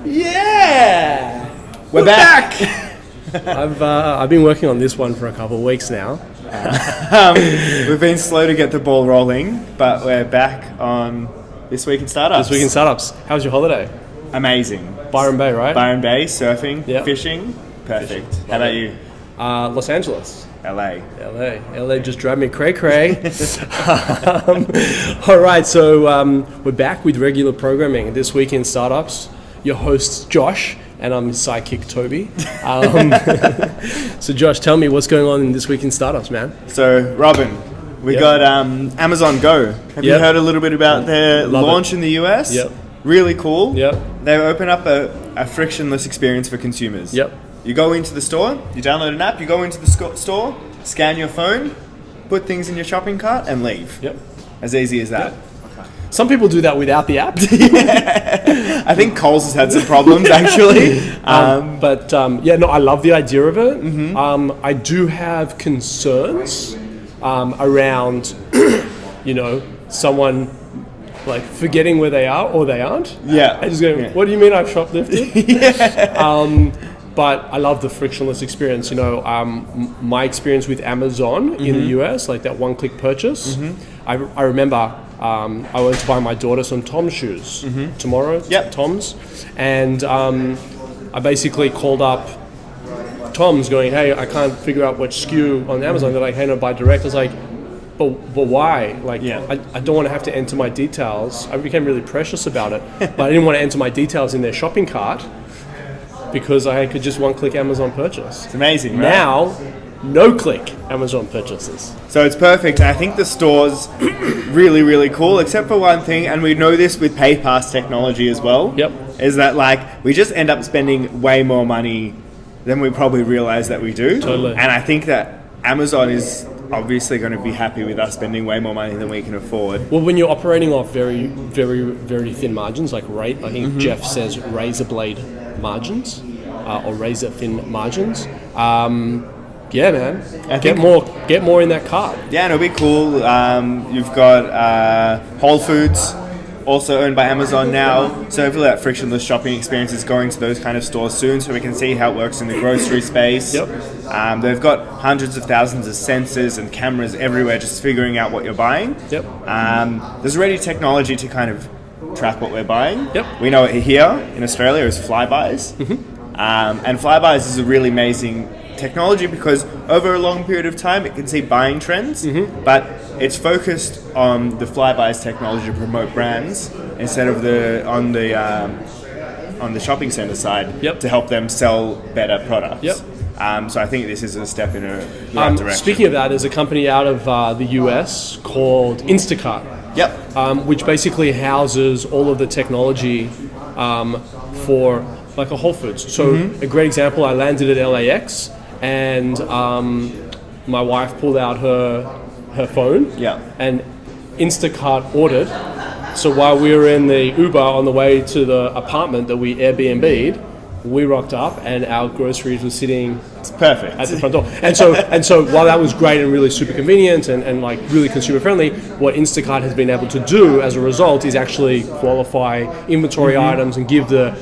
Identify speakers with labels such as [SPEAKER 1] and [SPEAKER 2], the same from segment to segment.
[SPEAKER 1] Yeah!
[SPEAKER 2] We're back!
[SPEAKER 1] I've been working on this one for a couple of weeks now.
[SPEAKER 2] We've been slow to get the ball rolling, but we're back on This Week in Startups.
[SPEAKER 1] This Week in Startups. How was your holiday?
[SPEAKER 2] Amazing.
[SPEAKER 1] Byron Bay, right?
[SPEAKER 2] Byron Bay, surfing,
[SPEAKER 1] Yep.
[SPEAKER 2] Fishing. Perfect.
[SPEAKER 1] Fishing.
[SPEAKER 2] How about you?
[SPEAKER 1] Los Angeles.
[SPEAKER 2] LA.
[SPEAKER 1] LA just drove me cray-cray. All right, so we're back with regular programming. This Week in Startups. Your host, Josh, and I'm his sidekick, Toby. So Josh, tell me what's going on in This Week in Startups, man.
[SPEAKER 2] So, Robin, we got Amazon Go. Have you heard a little bit about their launch in the US?
[SPEAKER 1] Yep.
[SPEAKER 2] Really cool.
[SPEAKER 1] Yep.
[SPEAKER 2] They open up a frictionless experience for consumers.
[SPEAKER 1] Yep.
[SPEAKER 2] You go into the store, you download an app, you go into the store, scan your phone, put things in your shopping cart, and leave.
[SPEAKER 1] Yep.
[SPEAKER 2] As easy as that.
[SPEAKER 1] Yep. Some people do that without the app.
[SPEAKER 2] I think Coles has had some problems, actually.
[SPEAKER 1] I love the idea of it.
[SPEAKER 2] Mm-hmm.
[SPEAKER 1] I do have concerns around, someone like forgetting where they are or they aren't.
[SPEAKER 2] Yeah.
[SPEAKER 1] I just go, what do you mean I've shoplifted? But I love the frictionless experience. My experience with Amazon in the US, like that one-click purchase. I remember I went to buy my daughter some Tom's shoes tomorrow.
[SPEAKER 2] Yep.
[SPEAKER 1] Tom's, and I basically called up Tom's, going, "Hey, I can't figure out which SKU on Amazon." They're like, "Hey, no, buy direct." I was like, But why? I don't want to have to enter my details. I became really precious about it, but I didn't want to enter my details in their shopping cart because I could just one-click Amazon purchase.
[SPEAKER 2] It's amazing, right?
[SPEAKER 1] Now, no-click Amazon purchases.
[SPEAKER 2] So it's perfect. And I think the store's really, really cool, except for one thing, and we know this with PayPass technology as well.
[SPEAKER 1] Yep.
[SPEAKER 2] Is that we just end up spending way more money than we probably realize that we do.
[SPEAKER 1] Totally.
[SPEAKER 2] And I think that Amazon is obviously going to be happy with us spending way more money than we can afford.
[SPEAKER 1] Well, when you're operating off very, very, very thin margins, I think Jeff says razor blade margins or razor thin margins. Yeah, man. Get more in that cart.
[SPEAKER 2] Yeah, and it'll be cool. You've got Whole Foods, also owned by Amazon now. So hopefully that frictionless shopping experience is going to those kind of stores soon, so we can see how it works in the grocery space.
[SPEAKER 1] Yep.
[SPEAKER 2] They've got hundreds of thousands of sensors and cameras everywhere, just figuring out what you're buying.
[SPEAKER 1] Yep.
[SPEAKER 2] There's already technology to kind of track what we're buying.
[SPEAKER 1] Yep.
[SPEAKER 2] We know it here in Australia is Flybuys. And Flybuys is a really amazing technology because over a long period of time it can see buying trends, but it's focused on the Flybuys technology to promote brands instead of on the shopping center side to help them sell better products.
[SPEAKER 1] Yep.
[SPEAKER 2] So I think this is a step in a right direction.
[SPEAKER 1] Speaking of that, there's a company out of the US called Instacart.
[SPEAKER 2] Yep.
[SPEAKER 1] Which basically houses all of the technology for like a Whole Foods. So a great example, I landed at LAX and my wife pulled out her phone and Instacart ordered. So while we were in the Uber on the way to the apartment that we Airbnb'd, we rocked up and our groceries were sitting
[SPEAKER 2] perfect
[SPEAKER 1] at the front door. And so while that was great and really super convenient and like really consumer friendly, what Instacart has been able to do as a result is actually qualify inventory items and give the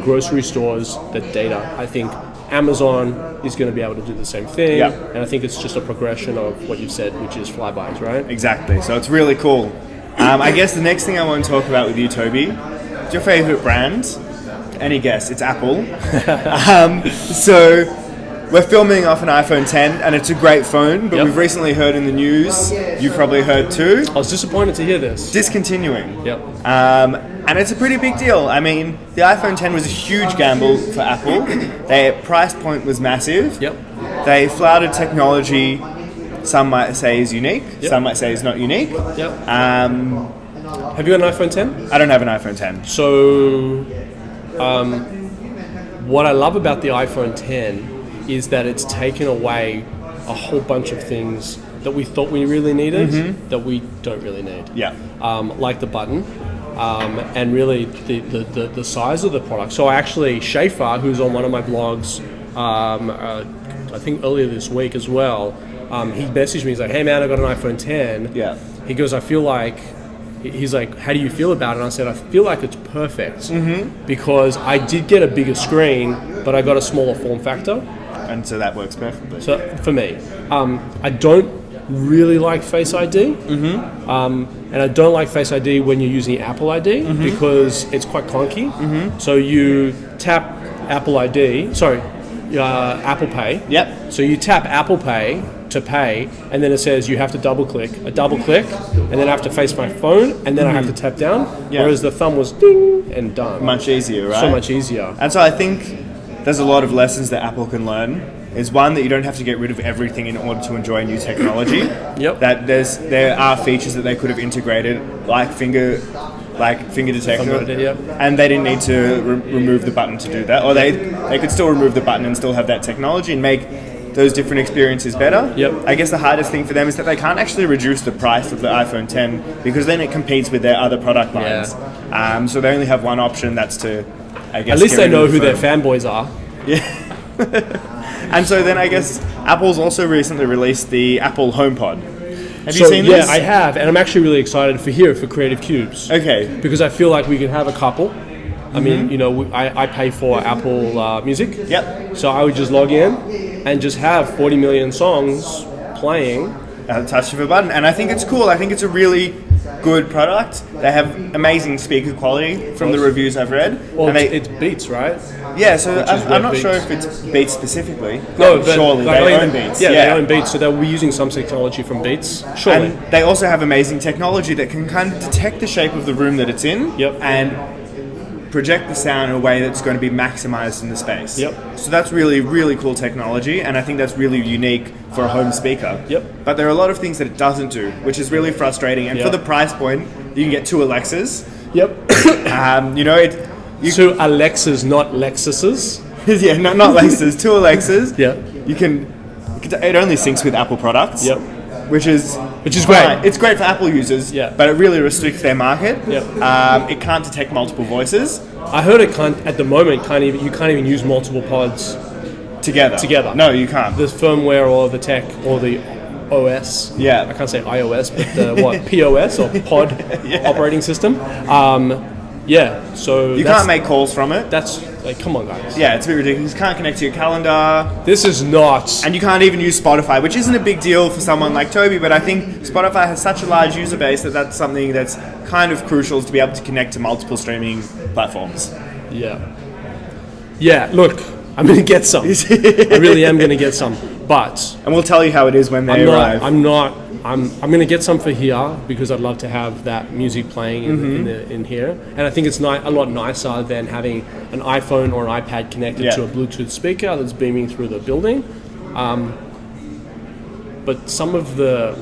[SPEAKER 1] grocery stores the data. I think Amazon is going to be able to do the same thing. And I think it's just a progression of what you've said, which is Flybuys, right?
[SPEAKER 2] Exactly. So it's really cool. I guess the next thing I want to talk about with you, Toby, is your favorite brand. Any guess? It's Apple. So we're filming off an iPhone 10 and it's a great phone, but we've recently heard in the news, you've probably heard too,
[SPEAKER 1] I was disappointed to hear this.
[SPEAKER 2] Discontinuing.
[SPEAKER 1] Yep.
[SPEAKER 2] And it's a pretty big deal. I mean, the iPhone 10 was a huge gamble for Apple. Their price point was massive.
[SPEAKER 1] Yep.
[SPEAKER 2] They flouted technology, some might say is unique, some might say is not unique.
[SPEAKER 1] Yep. Have you got an iPhone 10?
[SPEAKER 2] I don't have an iPhone 10.
[SPEAKER 1] So what I love about the iPhone 10 is that it's taken away a whole bunch of things that we thought we really needed that we don't really need.
[SPEAKER 2] Yeah.
[SPEAKER 1] Like the button. And really the size of the product. So Schaefer, who's on one of my blogs, I think earlier this week as well, he messaged me, he's like, "Hey man, I got an iPhone 10.
[SPEAKER 2] Yeah.
[SPEAKER 1] He goes, I feel like he's like, how do you feel about it? And I said, I feel like it's perfect because I did get a bigger screen, but I got a smaller form factor.
[SPEAKER 2] And so that works perfectly.
[SPEAKER 1] So for me, I don't really like Face ID, and I don't like Face ID when you're using Apple ID because it's quite clunky. So you tap Apple ID, Apple Pay.
[SPEAKER 2] Yep.
[SPEAKER 1] So you tap Apple Pay to pay, and then it says you have to double click, and then I have to face my phone, and then I have to tap down.
[SPEAKER 2] Yeah.
[SPEAKER 1] Whereas the thumb was ding and done.
[SPEAKER 2] Much easier, right?
[SPEAKER 1] So much easier.
[SPEAKER 2] And so I think there's a lot of lessons that Apple can learn. Is one, that you don't have to get rid of everything in order to enjoy new technology.
[SPEAKER 1] Yep.
[SPEAKER 2] That there are features that they could have integrated, like finger detection, and they didn't need to remove the button to do that, or they could still remove the button and still have that technology and make those different experiences better.
[SPEAKER 1] Yep.
[SPEAKER 2] I guess the hardest thing for them is that they can't actually reduce the price of the iPhone 10 because then it competes with their other product lines.
[SPEAKER 1] Yeah.
[SPEAKER 2] So they only have one option, that's to, I guess,
[SPEAKER 1] at least
[SPEAKER 2] get
[SPEAKER 1] they
[SPEAKER 2] rid
[SPEAKER 1] know
[SPEAKER 2] of
[SPEAKER 1] who
[SPEAKER 2] the
[SPEAKER 1] their
[SPEAKER 2] phone.
[SPEAKER 1] fanboys are.
[SPEAKER 2] Yeah. And so then I guess Apple's also recently released the Apple HomePod. Have you seen this?
[SPEAKER 1] Yeah, I have, and I'm actually really excited for Creative Cubes.
[SPEAKER 2] Okay.
[SPEAKER 1] Because I feel like we could have a couple. I mean, you know, I pay for Apple Music.
[SPEAKER 2] Yep.
[SPEAKER 1] So I would just log in and just have 40 million songs playing.
[SPEAKER 2] At the touch of a button. And I think it's cool. I think it's a really good product. They have amazing speaker quality from the reviews I've read.
[SPEAKER 1] Well,
[SPEAKER 2] and
[SPEAKER 1] it's Beats, right?
[SPEAKER 2] Yeah, so I'm
[SPEAKER 1] web
[SPEAKER 2] not
[SPEAKER 1] Beats.
[SPEAKER 2] sure if it's Beats specifically.
[SPEAKER 1] No, but
[SPEAKER 2] surely they own Beats.
[SPEAKER 1] Yeah, they own Beats, so they'll be using some technology from Beats. Surely.
[SPEAKER 2] And they also have amazing technology that can kind of detect the shape of the room that it's in.
[SPEAKER 1] Yep.
[SPEAKER 2] And project the sound in a way that's going to be maximized in the space.
[SPEAKER 1] Yep.
[SPEAKER 2] So that's really, really cool technology, and I think that's really unique for a home speaker.
[SPEAKER 1] Yep.
[SPEAKER 2] But there are a lot of things that it doesn't do, which is really frustrating. And for the price point, you can get 2 Alexas.
[SPEAKER 1] Yep.
[SPEAKER 2] Two
[SPEAKER 1] Alexas, not Lexuses.
[SPEAKER 2] yeah, not Alexas, 2 Alexas.
[SPEAKER 1] Yeah.
[SPEAKER 2] It only syncs with Apple products.
[SPEAKER 1] Yep.
[SPEAKER 2] Which is
[SPEAKER 1] great.
[SPEAKER 2] It's great for Apple users, but it really restricts their market.
[SPEAKER 1] Yep.
[SPEAKER 2] It can't detect multiple voices.
[SPEAKER 1] I heard it can't, at the moment, you can't even use multiple pods
[SPEAKER 2] together. No, you can't.
[SPEAKER 1] the firmware or the tech or the OS.
[SPEAKER 2] Yeah.
[SPEAKER 1] I can't say iOS, but the POS or pod operating system. So
[SPEAKER 2] you can't make calls from it.
[SPEAKER 1] That's like, come on, guys.
[SPEAKER 2] Yeah, it's a bit ridiculous. You can't connect to your calendar.
[SPEAKER 1] This is not.
[SPEAKER 2] And you can't even use Spotify, which isn't a big deal for someone like Toby, but I think Spotify has such a large user base that that's something that's kind of crucial, to be able to connect to multiple streaming platforms.
[SPEAKER 1] Yeah, look, I'm going to get some. I really am going to get some. But
[SPEAKER 2] and we'll tell you how it is when they arrive.
[SPEAKER 1] I'm going to get some for here because I'd love to have that music playing in here. And I think it's a lot nicer than having an iPhone or an iPad connected to a Bluetooth speaker that's beaming through the building. But some of the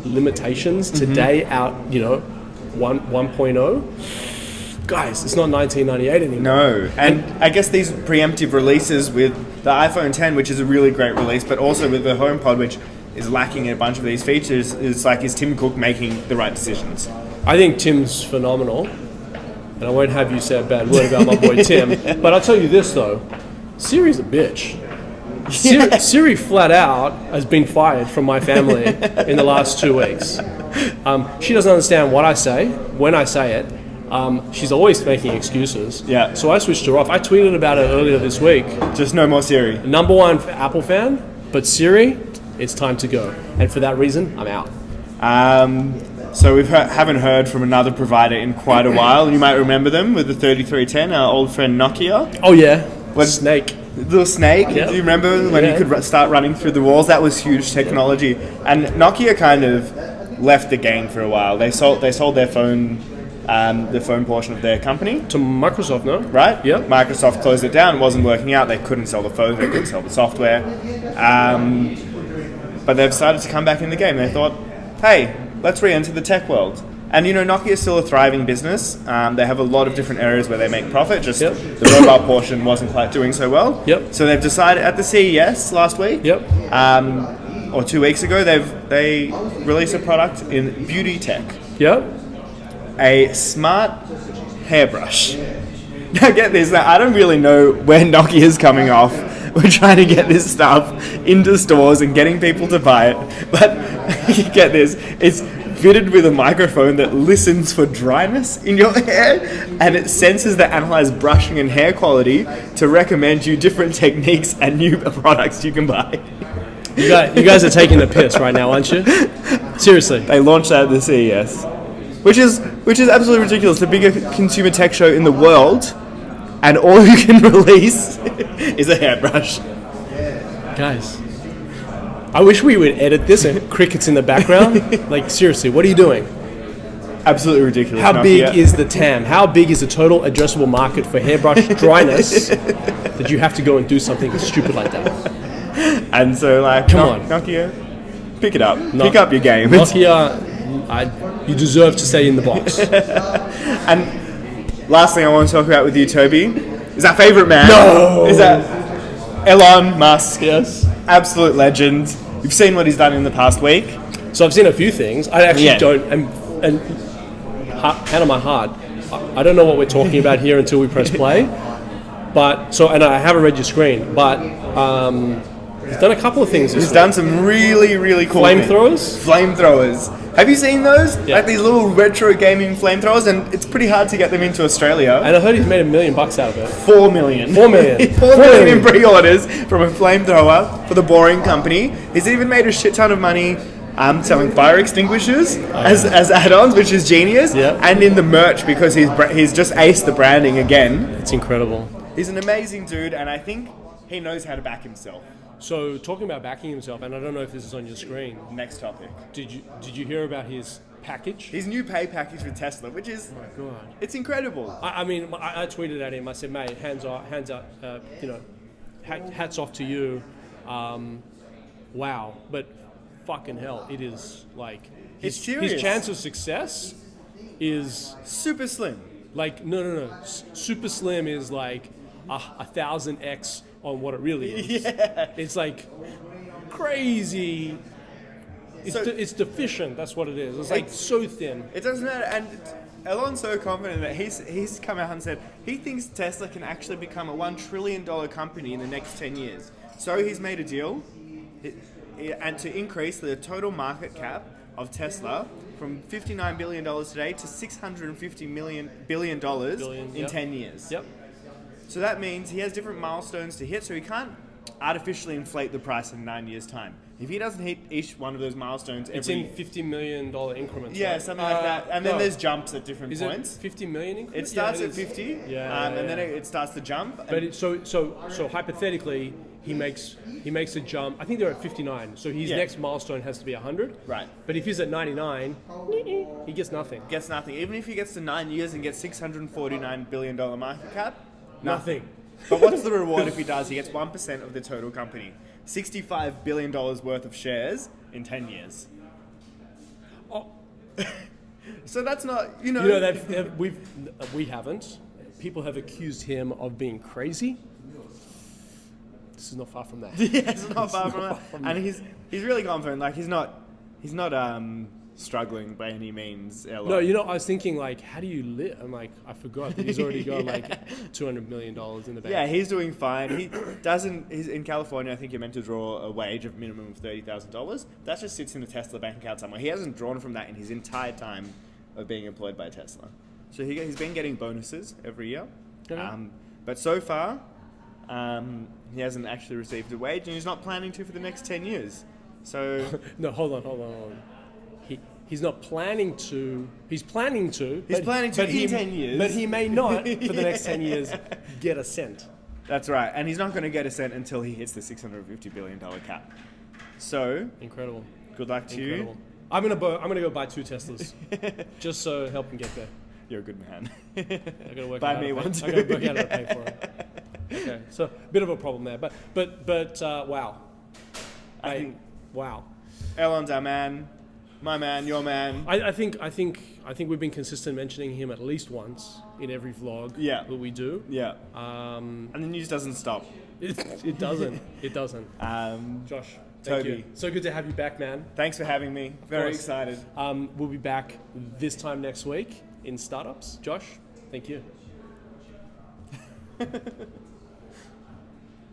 [SPEAKER 1] limitations today out, 1.0, guys, it's not 1998 anymore.
[SPEAKER 2] No, and I guess these preemptive releases with the iPhone 10, which is a really great release, but also with the HomePod, which is lacking in a bunch of these features, is Tim Cook making the right decisions?
[SPEAKER 1] I think Tim's phenomenal, and I won't have you say a bad word about my boy Tim, but I'll tell you this though, Siri's a bitch. Siri flat out has been fired from my family in the last 2 weeks. She doesn't understand what I say when I say it. She's always making excuses.
[SPEAKER 2] Yeah.
[SPEAKER 1] So I switched her off. I tweeted about it earlier this week.
[SPEAKER 2] Just no more Siri.
[SPEAKER 1] Number one Apple fan, but Siri, it's time to go. And for that reason, I'm out.
[SPEAKER 2] So we haven't heard from another provider in quite a while. You might remember them with the 3310, our old friend Nokia.
[SPEAKER 1] Oh yeah, Snake.
[SPEAKER 2] Little Snake.
[SPEAKER 1] Yep.
[SPEAKER 2] Do you remember when you could start running through the walls? That was huge technology. And Nokia kind of left the game for a while. They sold their phone, the phone portion of their company
[SPEAKER 1] To Microsoft, no?
[SPEAKER 2] right?
[SPEAKER 1] Yep.
[SPEAKER 2] Microsoft closed it down. It wasn't working out. They couldn't sell the phones. They couldn't sell the software. But they've started to come back in the game. They thought, hey, let's re-enter the tech world. And Nokia is still a thriving business. They have a lot of different areas where they make profit. Just the mobile portion wasn't quite doing so well.
[SPEAKER 1] Yep.
[SPEAKER 2] So they've decided at the CES last week, or 2 weeks ago, they released a product in beauty tech.
[SPEAKER 1] Yep.
[SPEAKER 2] A smart hairbrush. Now get this, now I don't really know where Nokia is coming off. We're trying to get this stuff into stores and getting people to buy it. But get this, it's fitted with a microphone that listens for dryness in your hair, and it sensors that analyze brushing and hair quality to recommend you different techniques and new products you can buy.
[SPEAKER 1] You guys are taking the piss right now, aren't you? Seriously.
[SPEAKER 2] They launched that at the CES, which is absolutely ridiculous. The biggest consumer tech show in the world, and all you can release is a hairbrush.
[SPEAKER 1] Guys, I wish we would edit this and crickets in the background. Like, seriously, what are you doing?
[SPEAKER 2] Absolutely ridiculous.
[SPEAKER 1] How big is the TAM? How big is the total addressable market for hairbrush dryness that you have to go and do something stupid like that?
[SPEAKER 2] And so, like,
[SPEAKER 1] come on,
[SPEAKER 2] Nokia, pick it up. Pick up your game.
[SPEAKER 1] Nokia, you deserve to stay in the box.
[SPEAKER 2] And last thing I want to talk about with you, Toby, is our favourite man.
[SPEAKER 1] No!
[SPEAKER 2] Is that Elon Musk.
[SPEAKER 1] Yes.
[SPEAKER 2] Absolute legend. You've seen what he's done in the past week.
[SPEAKER 1] So I've seen a few things. I actually don't, and hand on my heart, I don't know what we're talking about here until we press play. But, and I haven't read your screen, but he's done a couple of things.
[SPEAKER 2] He's done some really, really cool
[SPEAKER 1] flamethrowers.
[SPEAKER 2] Flamethrowers. Have you seen those?
[SPEAKER 1] Yeah.
[SPEAKER 2] Like these little retro gaming flamethrowers, and it's pretty hard to get them into Australia.
[SPEAKER 1] And I heard he's made $1 million out of it.
[SPEAKER 2] 4 million.
[SPEAKER 1] 4 million.
[SPEAKER 2] 4 million in pre-orders from a flamethrower for the Boring Company. He's even made a shit ton of money selling fire extinguishers as add-ons, which is genius.
[SPEAKER 1] Yeah.
[SPEAKER 2] And in the merch, because he's just aced the branding again.
[SPEAKER 1] It's incredible.
[SPEAKER 2] He's an amazing dude, and I think he knows how to back himself.
[SPEAKER 1] So talking about backing himself, and I don't know if this is on your screen.
[SPEAKER 2] Next topic.
[SPEAKER 1] Did you hear about his package?
[SPEAKER 2] His new pay package with Tesla, which is,
[SPEAKER 1] oh my God,
[SPEAKER 2] it's incredible.
[SPEAKER 1] I mean, I tweeted at him. I said, mate, hands up, hats off to you. Wow, but fucking hell, it is like
[SPEAKER 2] It's serious.
[SPEAKER 1] His chance of success is
[SPEAKER 2] super slim.
[SPEAKER 1] like no. Super slim is like 1,000x on what it really is.
[SPEAKER 2] Yeah.
[SPEAKER 1] It's like crazy. It's deficient. That's what it is. It's like so thin.
[SPEAKER 2] It doesn't matter. And Elon's so confident that he's come out and said he thinks Tesla can actually become a $1 trillion company in the next 10 years. So he's made a deal and to increase the total market cap of Tesla from $59 billion today to $650 billion in 10 years.
[SPEAKER 1] Yep.
[SPEAKER 2] So that means he has different milestones to hit, so he can't artificially inflate the price in 9 years' time. If he doesn't hit each one of those milestones
[SPEAKER 1] It's in $50 million increments.
[SPEAKER 2] yeah,
[SPEAKER 1] right?
[SPEAKER 2] something like that. And then there's jumps at different
[SPEAKER 1] Is
[SPEAKER 2] points.
[SPEAKER 1] it 50 million increments?
[SPEAKER 2] It starts
[SPEAKER 1] Yeah,
[SPEAKER 2] at 50,
[SPEAKER 1] and
[SPEAKER 2] then it starts to jump.
[SPEAKER 1] But so hypothetically, he makes a jump. I think they're at 59. So his next milestone has to be 100.
[SPEAKER 2] Right.
[SPEAKER 1] But if he's at 99, he gets nothing.
[SPEAKER 2] Gets nothing. Even if he gets to 9 years and gets $649 billion market cap,
[SPEAKER 1] Nothing.
[SPEAKER 2] But what's the reward if he does? He gets 1% of the total company. $65 billion worth of shares in 10 years.
[SPEAKER 1] Oh.
[SPEAKER 2] So that's not,
[SPEAKER 1] that we haven't. People have accused him of being crazy. This is not far from that.
[SPEAKER 2] Yeah, it's not far from that. And he's really confident. Like he's not struggling by any means.
[SPEAKER 1] No, I was thinking like, how do you live? I'm like, I forgot that he's already got like $200 million in the bank.
[SPEAKER 2] Yeah, he's doing fine. He's in California. I think you're meant to draw a wage of minimum of $30,000. That just sits in a Tesla bank account somewhere. He hasn't drawn from that in his entire time of being employed by Tesla. So he's been getting bonuses every year.
[SPEAKER 1] Okay.
[SPEAKER 2] But so far, he hasn't actually received a wage, and he's not planning to for the next 10 years. So
[SPEAKER 1] no, hold on. He's not planning to. He's planning to.
[SPEAKER 2] He's planning to in 10 years.
[SPEAKER 1] But he may not, for the next 10 years, get a cent.
[SPEAKER 2] That's right. And he's not going to get a cent until he hits the $650 billion cap. So
[SPEAKER 1] incredible.
[SPEAKER 2] Good luck to you.
[SPEAKER 1] I'm gonna go buy 2 Teslas, just so help him get there.
[SPEAKER 2] You're a good man.
[SPEAKER 1] I gotta work
[SPEAKER 2] Buy
[SPEAKER 1] out
[SPEAKER 2] me one too.
[SPEAKER 1] I gotta work out how to pay for it. Okay, so a bit of a problem there, but wow. Wow.
[SPEAKER 2] Elon's our man. My man, your man.
[SPEAKER 1] I think we've been consistent mentioning him at least once in every vlog that we do.
[SPEAKER 2] Yeah. And the news doesn't stop.
[SPEAKER 1] It doesn't. It doesn't. Josh, thank
[SPEAKER 2] Toby.
[SPEAKER 1] you. So good to have you back, man.
[SPEAKER 2] Thanks for having me. Very excited.
[SPEAKER 1] We'll be back this time next week in startups. Josh, thank you.